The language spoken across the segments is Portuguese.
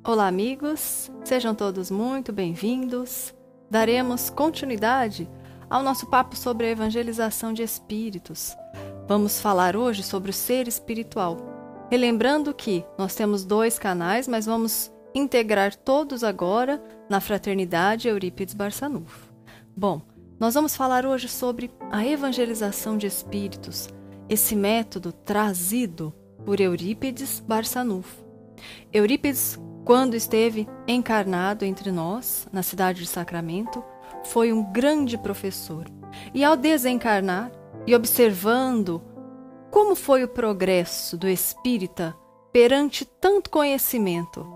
Olá, amigos, sejam todos muito bem-vindos. Daremos continuidade ao nosso papo sobre a evangelização de espíritos. Vamos falar hoje sobre o ser espiritual. Relembrando que nós temos 2 canais, mas vamos integrar todos agora na Fraternidade Eurípides Barçanufo. Bom, nós vamos falar hoje sobre a evangelização de espíritos, esse método trazido por Eurípides Barçanufo. Eurípides, quando esteve encarnado entre nós, na cidade de Sacramento, foi um grande professor. E ao desencarnar e observando como foi o progresso do espírita perante tanto conhecimento,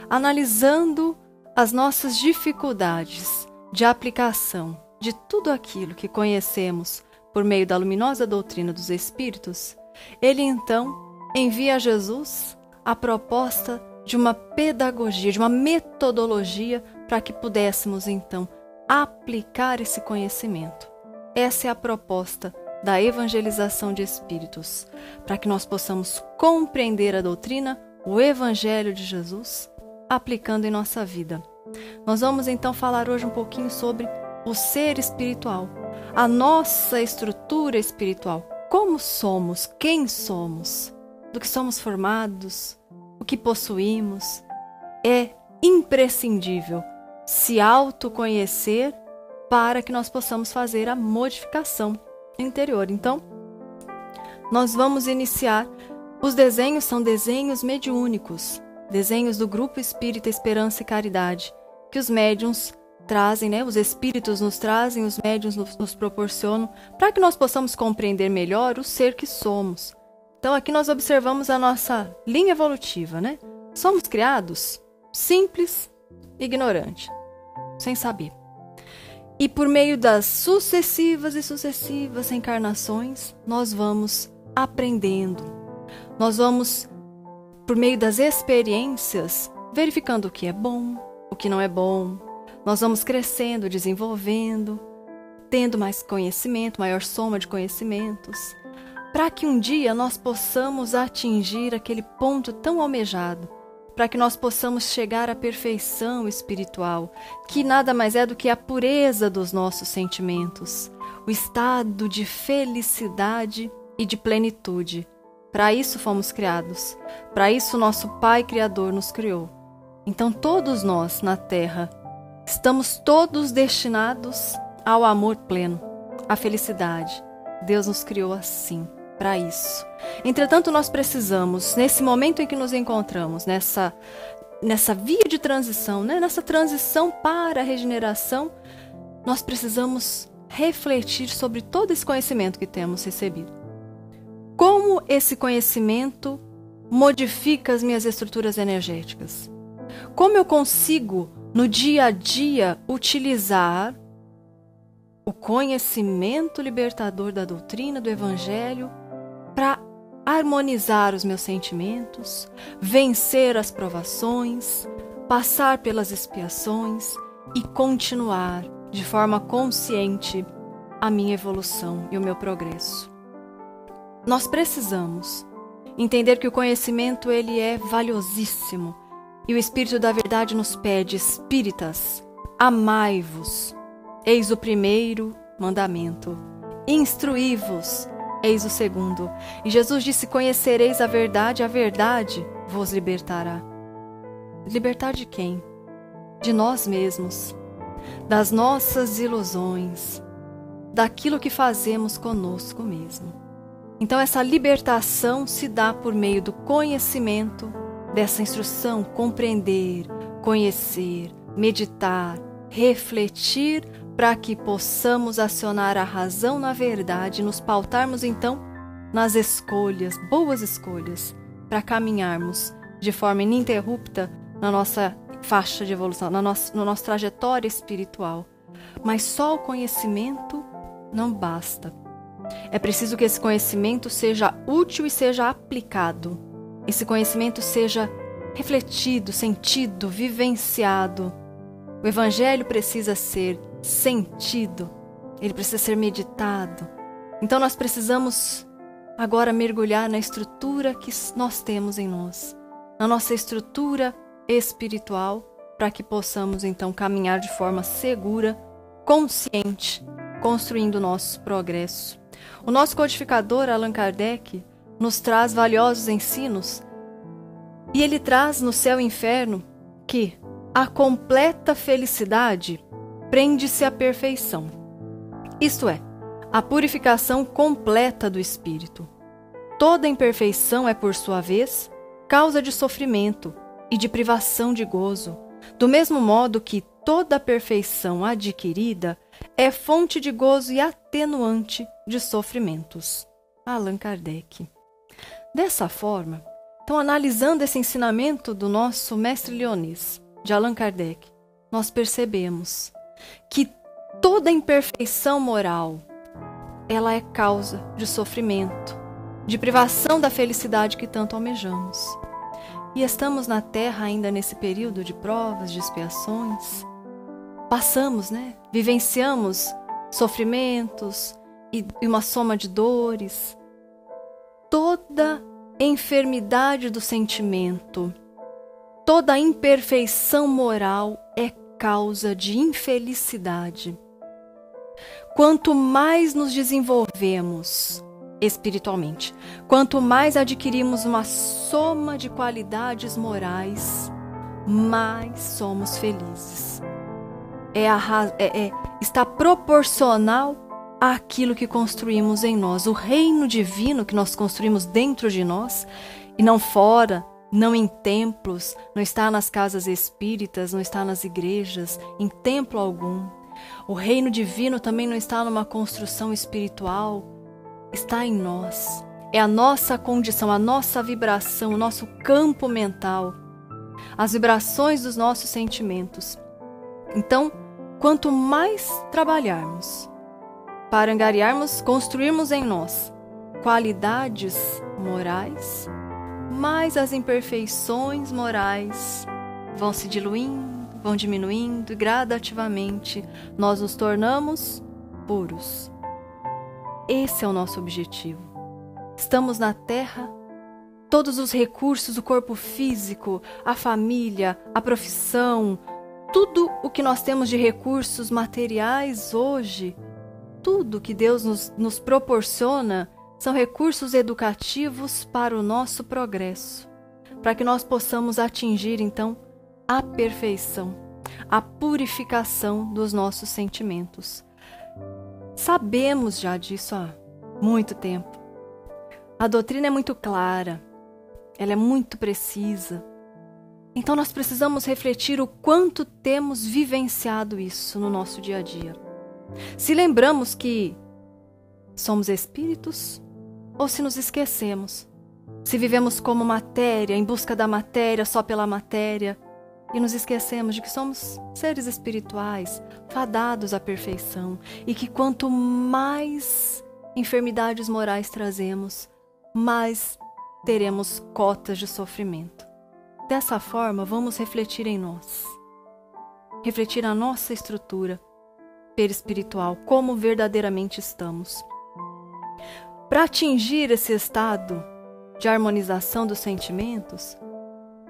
analisando as nossas dificuldades de aplicação de tudo aquilo que conhecemos por meio da luminosa doutrina dos espíritos, ele então envia a Jesus a proposta de uma pedagogia, de uma metodologia para que pudéssemos então aplicar esse conhecimento. Essa é a proposta da evangelização de espíritos, para que nós possamos compreender a doutrina, o Evangelho de Jesus, aplicando em nossa vida. Nós vamos então falar hoje um pouquinho sobre o ser espiritual, a nossa estrutura espiritual, como somos, quem somos, do que somos formados, o que possuímos. É imprescindível se autoconhecer para que nós possamos fazer a modificação interior. Então, nós vamos iniciar. Os desenhos são desenhos mediúnicos, desenhos do Grupo Espírita Esperança e Caridade, que os médiuns trazem, os espíritos nos trazem, os médiuns nos proporcionam, para que nós possamos compreender melhor o ser que somos. Então, aqui nós observamos a nossa linha evolutiva, Somos criados simples, ignorante, sem saber. E por meio das sucessivas e sucessivas encarnações, nós vamos aprendendo. Nós vamos, por meio das experiências, verificando o que é bom, o que não é bom. Nós vamos crescendo, desenvolvendo, tendo mais conhecimento, maior soma de conhecimentos, para que um dia nós possamos atingir aquele ponto tão almejado, para que nós possamos chegar à perfeição espiritual, que nada mais é do que a pureza dos nossos sentimentos, o estado de felicidade e de plenitude. Para isso fomos criados, para isso nosso Pai Criador nos criou. Então todos nós na Terra estamos todos destinados ao amor pleno, à felicidade. Deus nos criou assim, para isso. Entretanto, nós precisamos, nesse momento em que nos encontramos, nessa via de transição, nessa transição para a regeneração, nós precisamos refletir sobre todo esse conhecimento que temos recebido. Como esse conhecimento modifica as minhas estruturas energéticas? Como eu consigo, no dia a dia, utilizar o conhecimento libertador da doutrina, do Evangelho, para harmonizar os meus sentimentos, vencer as provações, passar pelas expiações e continuar de forma consciente a minha evolução e o meu progresso. Nós precisamos entender que o conhecimento ele é valiosíssimo e o Espírito da Verdade nos pede: espíritas, amai-vos, eis o primeiro mandamento, instruí-vos, eis o segundo. E Jesus disse: conhecereis a verdade vos libertará. Libertar de quem? De nós mesmos, das nossas ilusões, daquilo que fazemos conosco mesmo. Então essa libertação se dá por meio do conhecimento, dessa instrução, compreender, conhecer, meditar, refletir, para que possamos acionar a razão na verdade e nos pautarmos então nas escolhas, boas escolhas, para caminharmos de forma ininterrupta na nossa faixa de evolução, na nossa trajetória espiritual. Mas só o conhecimento não basta. É preciso que esse conhecimento seja útil e seja aplicado. Esse conhecimento seja refletido, sentido, vivenciado. O Evangelho precisa ser sentido, ele precisa ser meditado. Então nós precisamos agora mergulhar na estrutura que nós temos em nós, na nossa estrutura espiritual, para que possamos então caminhar de forma segura, consciente, construindo o nosso progresso. O nosso codificador, Allan Kardec, nos traz valiosos ensinos, e ele traz no Céu e Inferno que a completa felicidade prende-se à perfeição. Isto é, a purificação completa do espírito. Toda imperfeição é, por sua vez, causa de sofrimento e de privação de gozo, do mesmo modo que toda perfeição adquirida é fonte de gozo e atenuante de sofrimentos. Allan Kardec. Dessa forma, então, analisando esse ensinamento do nosso mestre leonês, de Allan Kardec, nós percebemos que toda imperfeição moral, ela é causa de sofrimento, de privação da felicidade que tanto almejamos. E estamos na Terra ainda nesse período de provas, de expiações. Passamos, vivenciamos sofrimentos e uma soma de dores. Toda enfermidade do sentimento, toda imperfeição moral é causa de infelicidade. Quanto mais nos desenvolvemos espiritualmente, quanto mais adquirimos uma soma de qualidades morais, mais somos felizes. Está proporcional àquilo que construímos em nós. O reino divino que nós construímos dentro de nós, e não fora, não em templos, não está nas casas espíritas, não está nas igrejas, em templo algum. O reino divino também não está numa construção espiritual, está em nós. É a nossa condição, a nossa vibração, o nosso campo mental, as vibrações dos nossos sentimentos. Então, quanto mais trabalharmos para angariarmos, construirmos em nós qualidades morais, mais as imperfeições morais vão se diluindo, vão diminuindo e gradativamente nós nos tornamos puros. Esse é o nosso objetivo. Estamos na Terra, todos os recursos, o corpo físico, a família, a profissão, tudo o que nós temos de recursos materiais hoje, tudo que Deus nos proporciona são recursos educativos para o nosso progresso, para que nós possamos atingir então a perfeição, a purificação dos nossos sentimentos. Sabemos já disso há muito tempo. A doutrina é muito clara, ela é muito precisa. Então nós precisamos refletir o quanto temos vivenciado isso no nosso dia a dia. Se lembramos que somos espíritos ou se nos esquecemos. Se vivemos como matéria, em busca da matéria, só pela matéria, e nos esquecemos de que somos seres espirituais, fadados à perfeição, e que quanto mais enfermidades morais trazemos, mais teremos cotas de sofrimento. Dessa forma, vamos refletir em nós. Refletir a nossa estrutura perispiritual, como verdadeiramente estamos. Para atingir esse estado de harmonização dos sentimentos,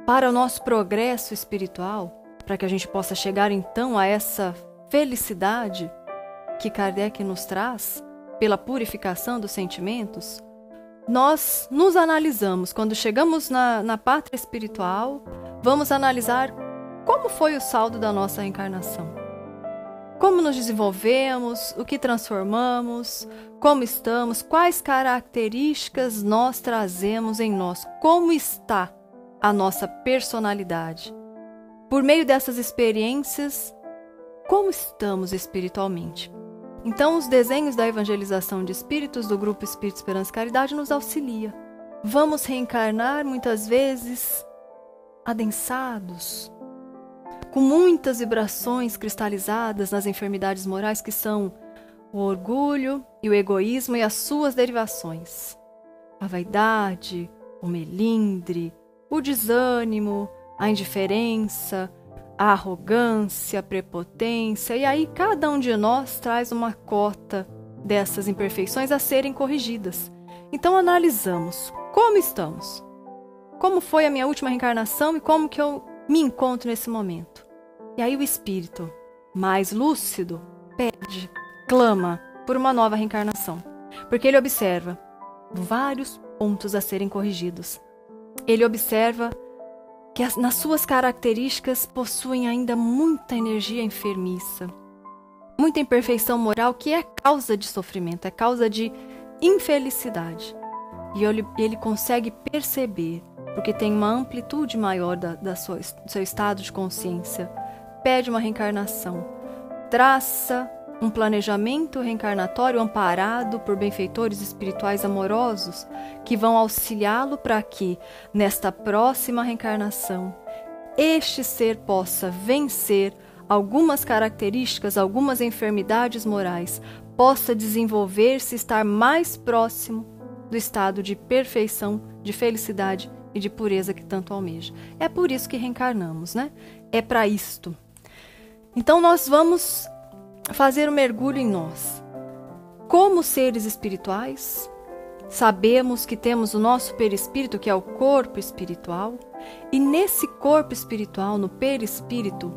para o nosso progresso espiritual, para que a gente possa chegar então a essa felicidade que Kardec nos traz pela purificação dos sentimentos, nós nos analisamos. Quando chegamos na pátria espiritual, vamos analisar como foi o saldo da nossa reencarnação. Como nos desenvolvemos, o que transformamos, como estamos, quais características nós trazemos em nós, como está a nossa personalidade. Por meio dessas experiências, como estamos espiritualmente? Então, os desenhos da evangelização de espíritos do Grupo Espírito Esperança e Caridade nos auxilia. Vamos reencarnar muitas vezes adensados, com muitas vibrações cristalizadas nas enfermidades morais que são o orgulho e o egoísmo e as suas derivações. A vaidade, o melindre, o desânimo, a indiferença, a arrogância, a prepotência, e aí cada um de nós traz uma cota dessas imperfeições a serem corrigidas. Então analisamos como estamos, como foi a minha última reencarnação e como que eu me encontro nesse momento? E aí o espírito, mais lúcido, pede, clama por uma nova reencarnação. Porque ele observa vários pontos a serem corrigidos. Ele observa que nas suas características possuem ainda muita energia enfermiça, muita imperfeição moral que é causa de sofrimento, é causa de infelicidade. E ele consegue perceber, porque tem uma amplitude maior do seu estado de consciência, pede uma reencarnação, traça um planejamento reencarnatório amparado por benfeitores espirituais amorosos que vão auxiliá-lo para que, nesta próxima reencarnação, este ser possa vencer algumas características, algumas enfermidades morais, possa desenvolver-se, estar mais próximo do estado de perfeição, de felicidade e de pureza que tanto almeja. É por isso que reencarnamos, né? É para isto. Então nós vamos fazer um mergulho em nós. Como seres espirituais, sabemos que temos o nosso perispírito, que é o corpo espiritual, e nesse corpo espiritual, no perispírito,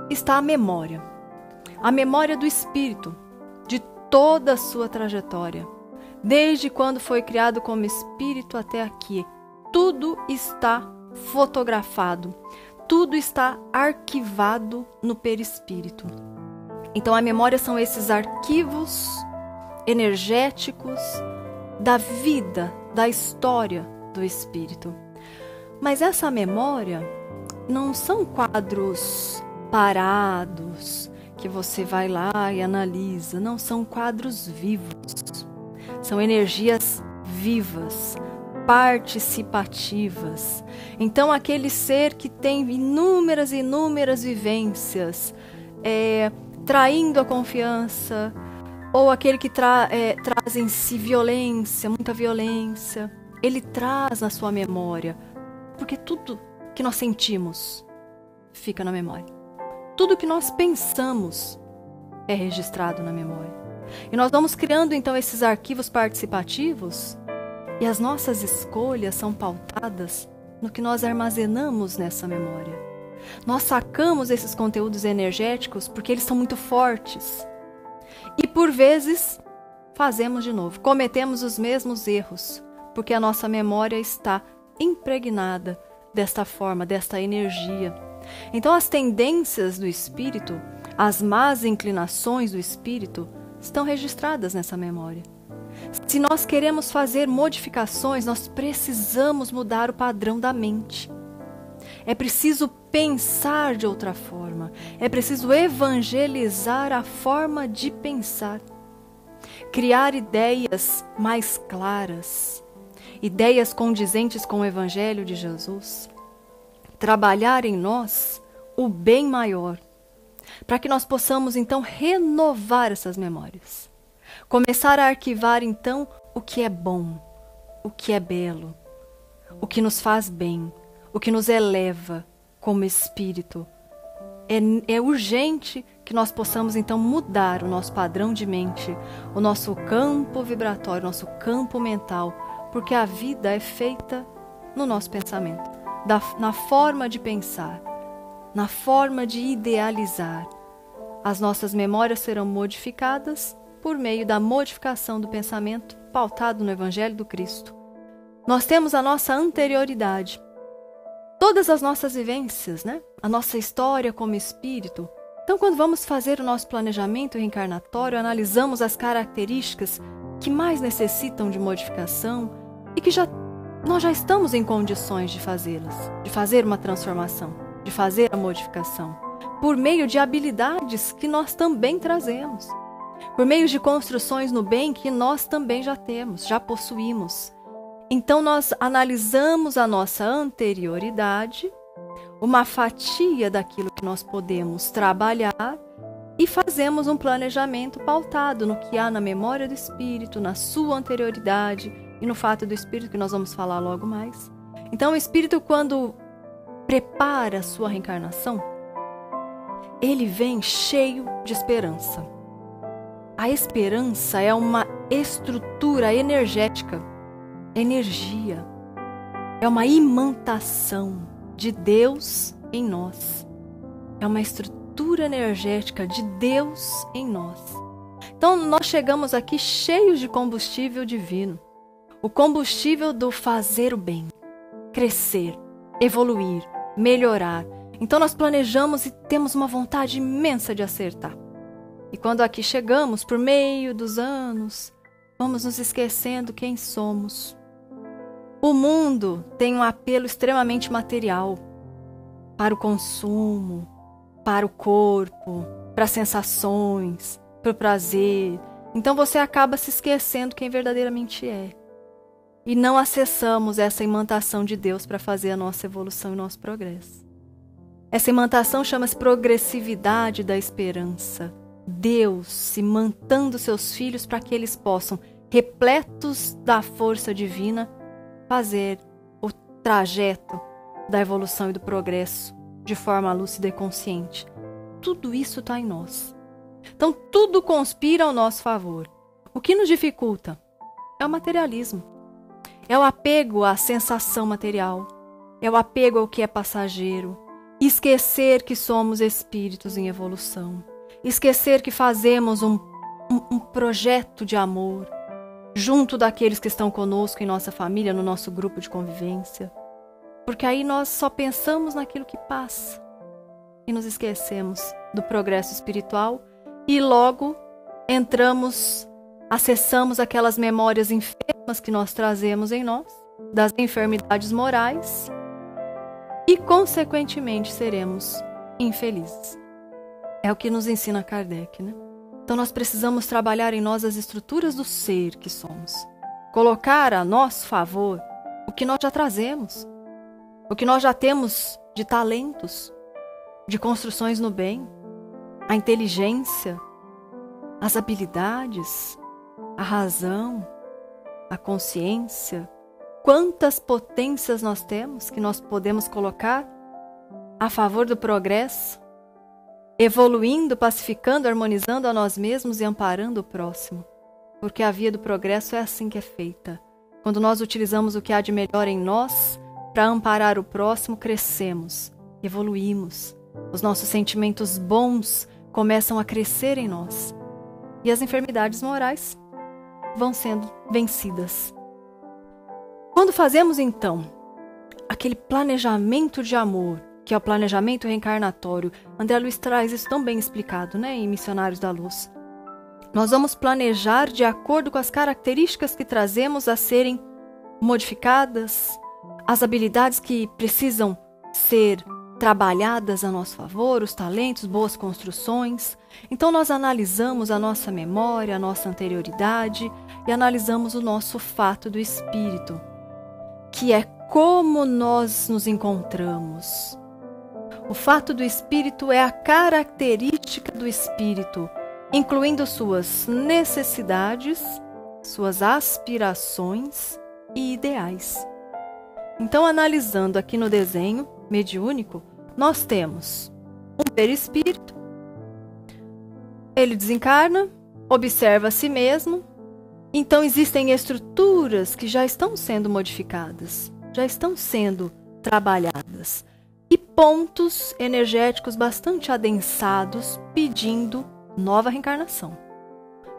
está a memória do espírito, de toda a sua trajetória, desde quando foi criado como espírito até aqui. Tudo está fotografado, tudo está arquivado no perispírito. Então a memória são esses arquivos energéticos da vida, da história do espírito. Mas essa memória não são quadros parados que você vai lá e analisa, não, são quadros vivos. São energias vivas, participativas. Então aquele ser que tem inúmeras vivências, traindo a confiança, ou aquele que traz em si violência, muita violência, ele traz na sua memória, porque tudo que nós sentimos fica na memória. Tudo que nós pensamos é registrado na memória. E nós vamos criando então esses arquivos participativos, e as nossas escolhas são pautadas no que nós armazenamos nessa memória. Nós sacamos esses conteúdos energéticos porque eles são muito fortes. E por vezes fazemos de novo, cometemos os mesmos erros, porque a nossa memória está impregnada desta forma, desta energia. Então as tendências do espírito, as más inclinações do espírito, estão registradas nessa memória. Se nós queremos fazer modificações, nós precisamos mudar o padrão da mente. É preciso pensar de outra forma. É preciso evangelizar a forma de pensar. Criar ideias mais claras. Ideias condizentes com o Evangelho de Jesus. Trabalhar em nós o bem maior. Para que nós possamos, então, renovar essas memórias. Começar a arquivar, então, o que é bom, o que é belo, o que nos faz bem, o que nos eleva como espírito. É urgente que nós possamos, então, mudar o nosso padrão de mente, o nosso campo vibratório, o nosso campo mental, porque a vida é feita no nosso pensamento, na forma de pensar, na forma de idealizar. As nossas memórias serão modificadas por meio da modificação do pensamento pautado no Evangelho do Cristo. Nós temos a nossa anterioridade, todas as nossas vivências, né? A nossa história como espírito. Então, quando vamos fazer o nosso planejamento reencarnatório, analisamos as características que mais necessitam de modificação e que nós já estamos em condições de fazê-las, de fazer uma transformação, de fazer a modificação, por meio de habilidades que nós também trazemos, por meio de construções no bem que nós também já temos, já possuímos. Então nós analisamos a nossa anterioridade, uma fatia daquilo que nós podemos trabalhar e fazemos um planejamento pautado no que há na memória do espírito, na sua anterioridade e no fato do espírito, que nós vamos falar logo mais. Então o espírito, quando prepara a sua reencarnação, ele vem cheio de esperança. A esperança é uma estrutura energética, energia. É uma imantação de Deus em nós. É uma estrutura energética de Deus em nós. Então nós chegamos aqui cheios de combustível divino. O combustível do fazer o bem, crescer, evoluir, melhorar. Então nós planejamos e temos uma vontade imensa de acertar. E quando aqui chegamos, por meio dos anos, vamos nos esquecendo quem somos. O mundo tem um apelo extremamente material para o consumo, para o corpo, para as sensações, para o prazer. Então você acaba se esquecendo quem verdadeiramente é. E não acessamos essa imantação de Deus para fazer a nossa evolução e nosso progresso. Essa imantação chama-se progressividade da esperança. Deus imantando seus filhos para que eles possam, repletos da força divina, fazer o trajeto da evolução e do progresso de forma lúcida e consciente. Tudo isso está em nós. Então tudo conspira ao nosso favor. O que nos dificulta é o materialismo. É o apego à sensação material. É o apego ao que é passageiro. Esquecer que somos espíritos em evolução. Esquecer que fazemos um projeto de amor junto daqueles que estão conosco em nossa família, no nosso grupo de convivência. Porque aí nós só pensamos naquilo que passa e nos esquecemos do progresso espiritual e logo acessamos aquelas memórias enfermas que nós trazemos em nós, das enfermidades morais e, consequentemente, seremos infelizes. É o que nos ensina Kardec, né? Então nós precisamos trabalhar em nós as estruturas do ser que somos. Colocar a nosso favor o que nós já trazemos, o que nós já temos de talentos, de construções no bem, a inteligência, as habilidades, a razão, a consciência. Quantas potências nós temos que nós podemos colocar a favor do progresso, evoluindo, pacificando, harmonizando a nós mesmos e amparando o próximo. Porque a via do progresso é assim que é feita. Quando nós utilizamos o que há de melhor em nós para amparar o próximo, crescemos, evoluímos. Os nossos sentimentos bons começam a crescer em nós. E as enfermidades morais vão sendo vencidas. Quando fazemos, então, aquele planejamento de amor, que é o planejamento reencarnatório, André Luiz traz isso tão bem explicado, né, em Missionários da Luz. Nós vamos planejar de acordo com as características que trazemos a serem modificadas, as habilidades que precisam ser trabalhadas a nosso favor, os talentos, boas construções. Então nós analisamos a nossa memória, a nossa anterioridade e analisamos o nosso fato do espírito, que é como nós nos encontramos. O fato do espírito é a característica do espírito, incluindo suas necessidades, suas aspirações e ideais. Então, analisando aqui no desenho mediúnico, nós temos um perispírito. Ele desencarna, observa a si mesmo. Então, existem estruturas que já estão sendo modificadas, já estão sendo trabalhadas. E pontos energéticos bastante adensados pedindo nova reencarnação.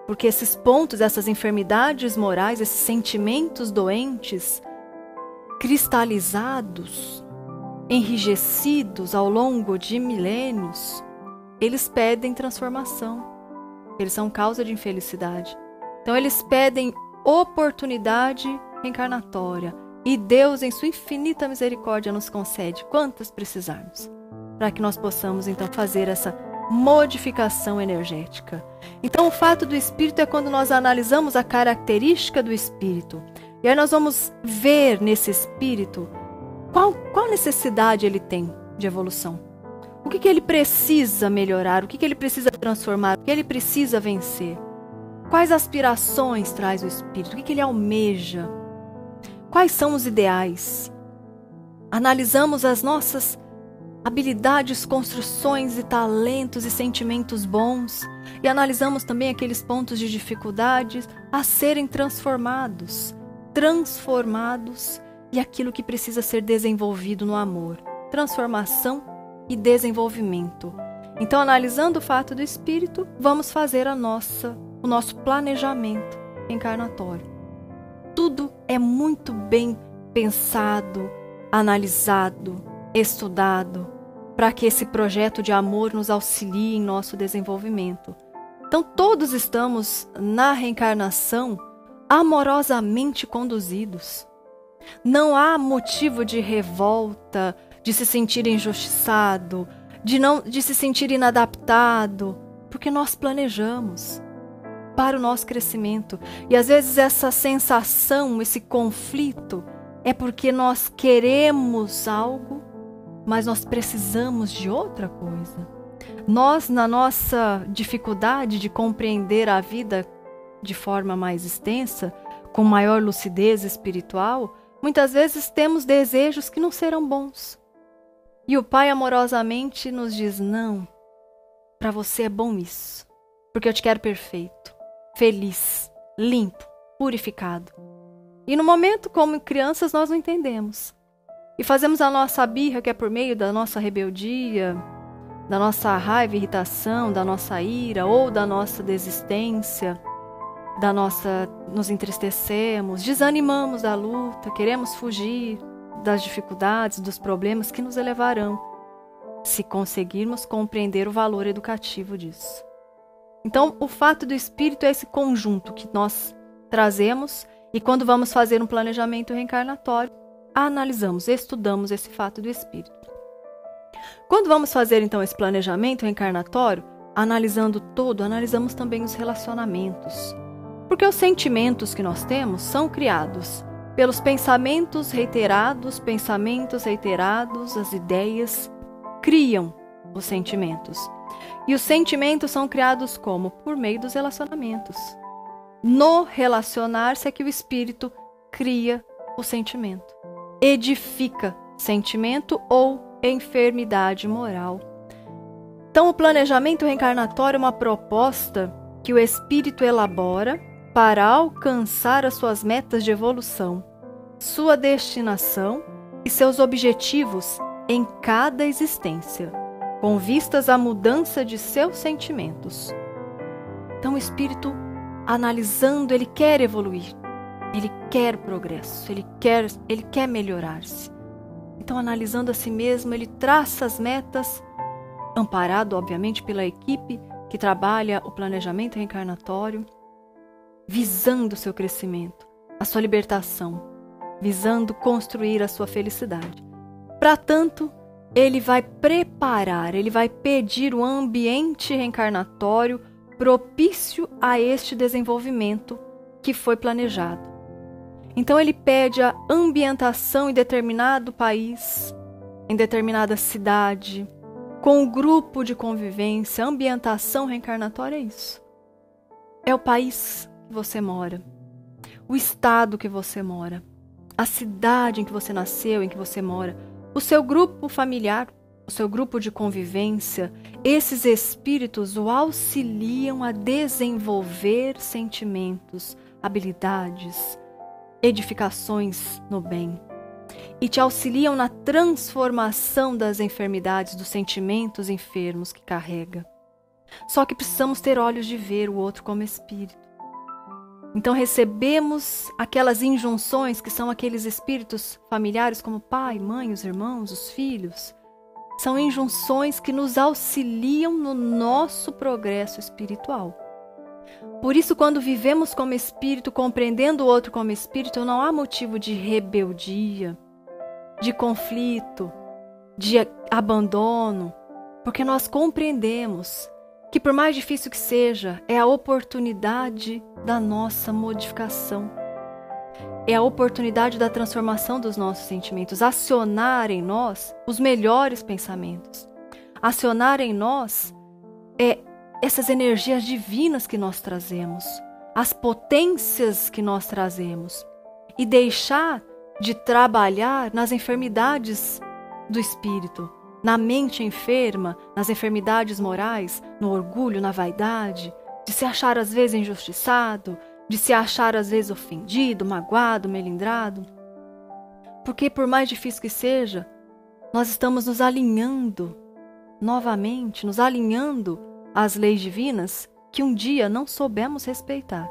Porque esses pontos, essas enfermidades morais, esses sentimentos doentes, cristalizados, enrijecidos ao longo de milênios, eles pedem transformação. Eles são causa de infelicidade. Então eles pedem oportunidade reencarnatória. E Deus, em sua infinita misericórdia, nos concede quantas precisarmos, para que nós possamos, então, fazer essa modificação energética. Então, o fato do espírito é quando nós analisamos a característica do espírito. E aí nós vamos ver nesse espírito qual necessidade ele tem de evolução. O que ele precisa melhorar, o que ele precisa transformar, o que ele precisa vencer. Quais aspirações traz o espírito, o que ele almeja. Quais são os ideais? Analisamos as nossas habilidades, construções e talentos e sentimentos bons e analisamos também aqueles pontos de dificuldades a serem transformados e aquilo que precisa ser desenvolvido no amor. Transformação e desenvolvimento. Então, analisando o fato do espírito, vamos fazer o nosso planejamento encarnatório. Tudo é muito bem pensado, analisado, estudado, para que esse projeto de amor nos auxilie em nosso desenvolvimento. Então, todos estamos na reencarnação amorosamente conduzidos. Não há motivo de revolta, de se sentir injustiçado, de se sentir inadaptado, porque nós planejamos para o nosso crescimento. E às vezes essa sensação, esse conflito, é porque nós queremos algo, mas nós precisamos de outra coisa. Nós, na nossa dificuldade de compreender a vida de forma mais extensa, com maior lucidez espiritual, muitas vezes temos desejos que não serão bons. E o Pai amorosamente nos diz: não, para você é bom isso, porque eu te quero perfeito, feliz, limpo, purificado. E no momento, como crianças, nós não entendemos. E fazemos a nossa birra, que é por meio da nossa rebeldia, da nossa raiva, irritação, da nossa ira ou da nossa desistência, nos entristecemos, desanimamos da luta, queremos fugir das dificuldades, dos problemas que nos elevarão, se conseguirmos compreender o valor educativo disso. Então, o fato do espírito é esse conjunto que nós trazemos e quando vamos fazer um planejamento reencarnatório, analisamos, estudamos esse fato do espírito. Quando vamos fazer então esse planejamento reencarnatório, analisando todo, analisamos também os relacionamentos. Porque os sentimentos que nós temos são criados pelos pensamentos reiterados, as ideias criam os sentimentos. E os sentimentos são criados como? Por meio dos relacionamentos. No relacionar-se é que o espírito cria o sentimento. Edifica sentimento ou enfermidade moral. Então, o planejamento reencarnatório é uma proposta que o espírito elabora para alcançar as suas metas de evolução, sua destinação e seus objetivos em cada existência, com vistas à mudança de seus sentimentos. Então, o espírito, analisando, ele quer evoluir, ele quer progresso, ele quer melhorar-se. Então, analisando a si mesmo, ele traça as metas, amparado, obviamente, pela equipe que trabalha o planejamento reencarnatório, visando o seu crescimento, a sua libertação, visando construir a sua felicidade. Para tanto, ele vai preparar, ele vai pedir o ambiente reencarnatório propício a este desenvolvimento que foi planejado. Então ele pede a ambientação em determinado país, em determinada cidade, com o grupo de convivência. A ambientação reencarnatória é isso. É o país que você mora, o estado que você mora, a cidade em que você nasceu, em que você mora, o seu grupo familiar, o seu grupo de convivência. Esses espíritos o auxiliam a desenvolver sentimentos, habilidades, edificações no bem e te auxiliam na transformação das enfermidades, dos sentimentos enfermos que carrega. Só que precisamos ter olhos de ver o outro como espírito. Então recebemos aquelas injunções que são aqueles espíritos familiares como pai, mãe, os irmãos, os filhos. São injunções que nos auxiliam no nosso progresso espiritual. Por isso, quando vivemos como espírito, compreendendo o outro como espírito, não há motivo de rebeldia, de conflito, de abandono, porque nós compreendemos que, por mais difícil que seja, é a oportunidade da nossa modificação. É a oportunidade da transformação dos nossos sentimentos, acionar em nós os melhores pensamentos, acionar em nós essas energias divinas que nós trazemos, as potências que nós trazemos, e deixar de trabalhar nas enfermidades do espírito, na mente enferma, nas enfermidades morais, no orgulho, na vaidade, de se achar às vezes injustiçado, de se achar às vezes ofendido, magoado, melindrado. Porque por mais difícil que seja, nós estamos nos alinhando novamente, nos alinhando às leis divinas que um dia não soubemos respeitar.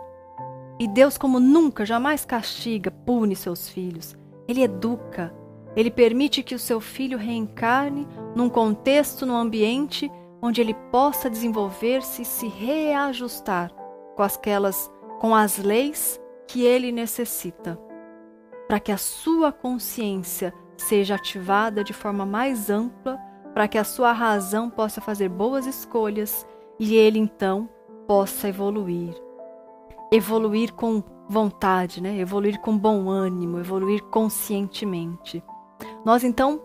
E Deus, como nunca, jamais castiga, pune seus filhos. Ele educa, Ele permite que o seu filho reencarne num contexto, num ambiente onde ele possa desenvolver-se e se reajustar com as leis que ele necessita, para que a sua consciência seja ativada de forma mais ampla, para que a sua razão possa fazer boas escolhas e ele então possa evoluir. Evoluir com vontade, né? Evoluir com bom ânimo, evoluir conscientemente. Nós então,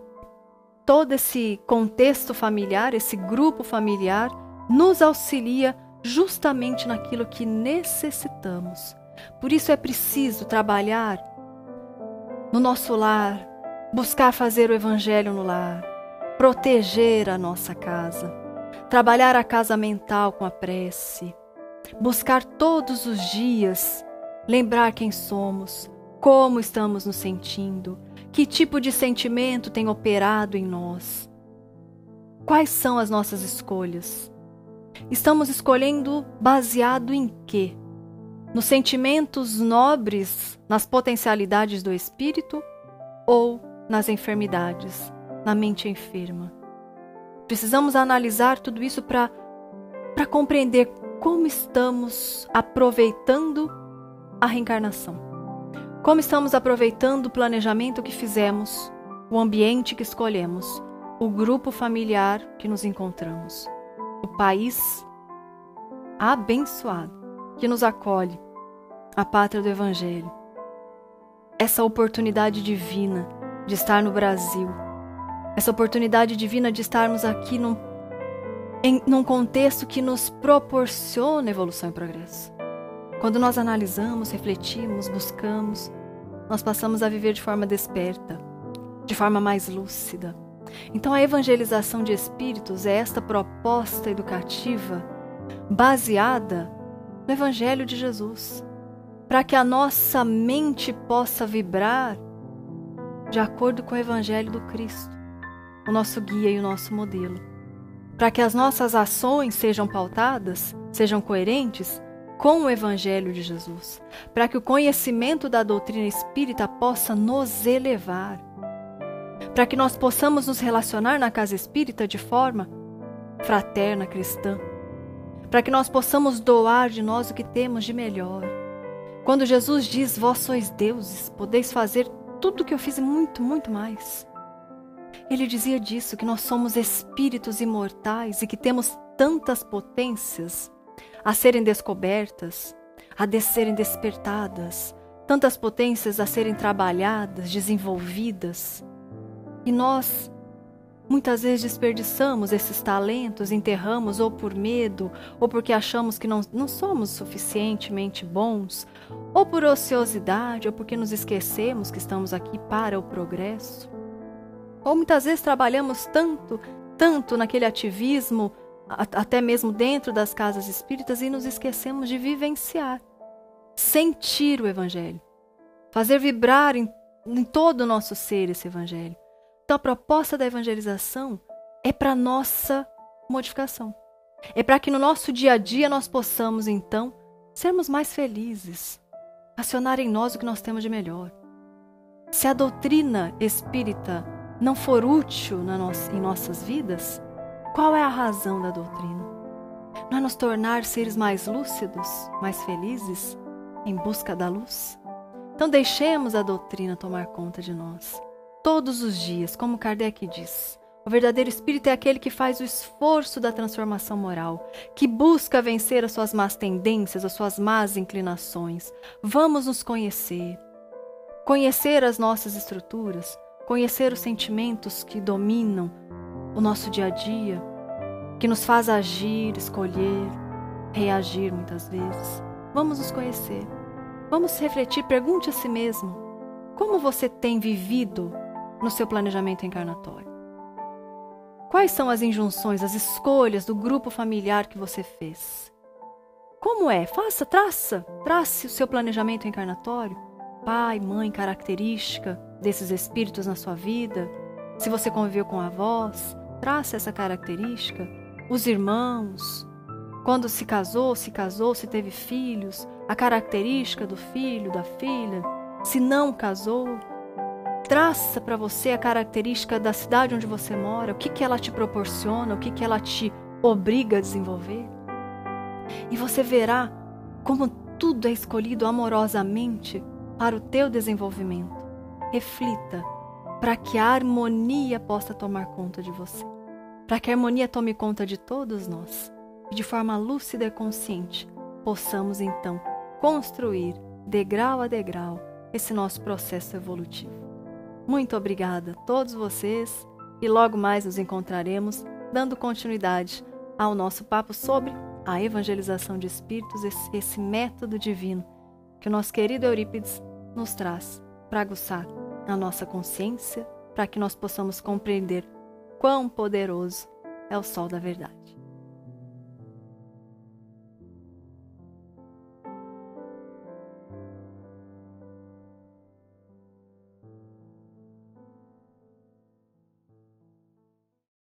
todo esse contexto familiar, esse grupo familiar, nos auxilia justamente naquilo que necessitamos. Por isso é preciso trabalhar no nosso lar, buscar fazer o evangelho no lar, proteger a nossa casa, trabalhar a casa mental com a prece, buscar todos os dias lembrar quem somos, como estamos nos sentindo, que tipo de sentimento tem operado em nós, quais são as nossas escolhas. Estamos escolhendo baseado em quê? Nos sentimentos nobres, nas potencialidades do espírito ou nas enfermidades, na mente enferma? Precisamos analisar tudo isso para compreender como estamos aproveitando a reencarnação. Como estamos aproveitando o planejamento que fizemos, o ambiente que escolhemos, o grupo familiar que nos encontramos, o país abençoado que nos acolhe, a pátria do Evangelho. Essa oportunidade divina de estar no Brasil, essa oportunidade divina de estarmos aqui num contexto que nos proporciona evolução e progresso. Quando nós analisamos, refletimos, buscamos, nós passamos a viver de forma desperta, de forma mais lúcida. Então a evangelização de espíritos é esta proposta educativa baseada no Evangelho de Jesus, para que a nossa mente possa vibrar de acordo com o Evangelho do Cristo, o nosso guia e o nosso modelo, para que as nossas ações sejam pautadas, sejam coerentes com o Evangelho de Jesus, para que o conhecimento da doutrina espírita possa nos elevar, para que nós possamos nos relacionar na casa espírita de forma fraterna, cristã, para que nós possamos doar de nós o que temos de melhor. Quando Jesus diz, vós sois deuses, podeis fazer tudo o que eu fiz e muito, muito mais. Ele dizia disso, que nós somos espíritos imortais e que temos tantas potências a serem descobertas, a serem despertadas, tantas potências a serem trabalhadas, desenvolvidas. E nós, muitas vezes, desperdiçamos esses talentos, enterramos ou por medo, ou porque achamos que não somos suficientemente bons, ou por ociosidade, ou porque nos esquecemos que estamos aqui para o progresso. Ou muitas vezes trabalhamos tanto naquele ativismo, até mesmo dentro das casas espíritas, e nos esquecemos de vivenciar, sentir o Evangelho, fazer vibrar em todo o nosso ser esse Evangelho. Então a proposta da evangelização é para nossa modificação. É para que no nosso dia a dia nós possamos então sermos mais felizes, acionar em nós o que nós temos de melhor. Se a doutrina espírita não for útil em nossas vidas, qual é a razão da doutrina? Não é nos tornar seres mais lúcidos, mais felizes, em busca da luz? Então deixemos a doutrina tomar conta de nós. Todos os dias, como Kardec diz, o verdadeiro espírito é aquele que faz o esforço da transformação moral, que busca vencer as suas más tendências, as suas más inclinações. Vamos nos conhecer, conhecer as nossas estruturas, conhecer os sentimentos que dominam o nosso dia a dia, que nos faz agir, escolher, reagir muitas vezes. Vamos nos conhecer, vamos refletir, pergunte a si mesmo, como você tem vivido no seu planejamento encarnatório? Quais são as injunções, as escolhas do grupo familiar que você fez? Como é? Trace o seu planejamento encarnatório. Pai, mãe, característica desses espíritos na sua vida. Se você conviveu com avós, traça essa característica, os irmãos, quando se casou, se teve filhos, a característica do filho, da filha, se não casou, traça para você a característica da cidade onde você mora, o que ela te proporciona, o que ela te obriga a desenvolver. E você verá como tudo é escolhido amorosamente para o teu desenvolvimento. Reflita para que a harmonia possa tomar conta de você, para que a harmonia tome conta de todos nós e de forma lúcida e consciente possamos então construir degrau a degrau esse nosso processo evolutivo. Muito obrigada a todos vocês e logo mais nos encontraremos dando continuidade ao nosso papo sobre a evangelização de espíritos, esse método divino que o nosso querido Eurípides nos traz para aguçar a nossa consciência, para que nós possamos compreender quão poderoso é o sol da verdade.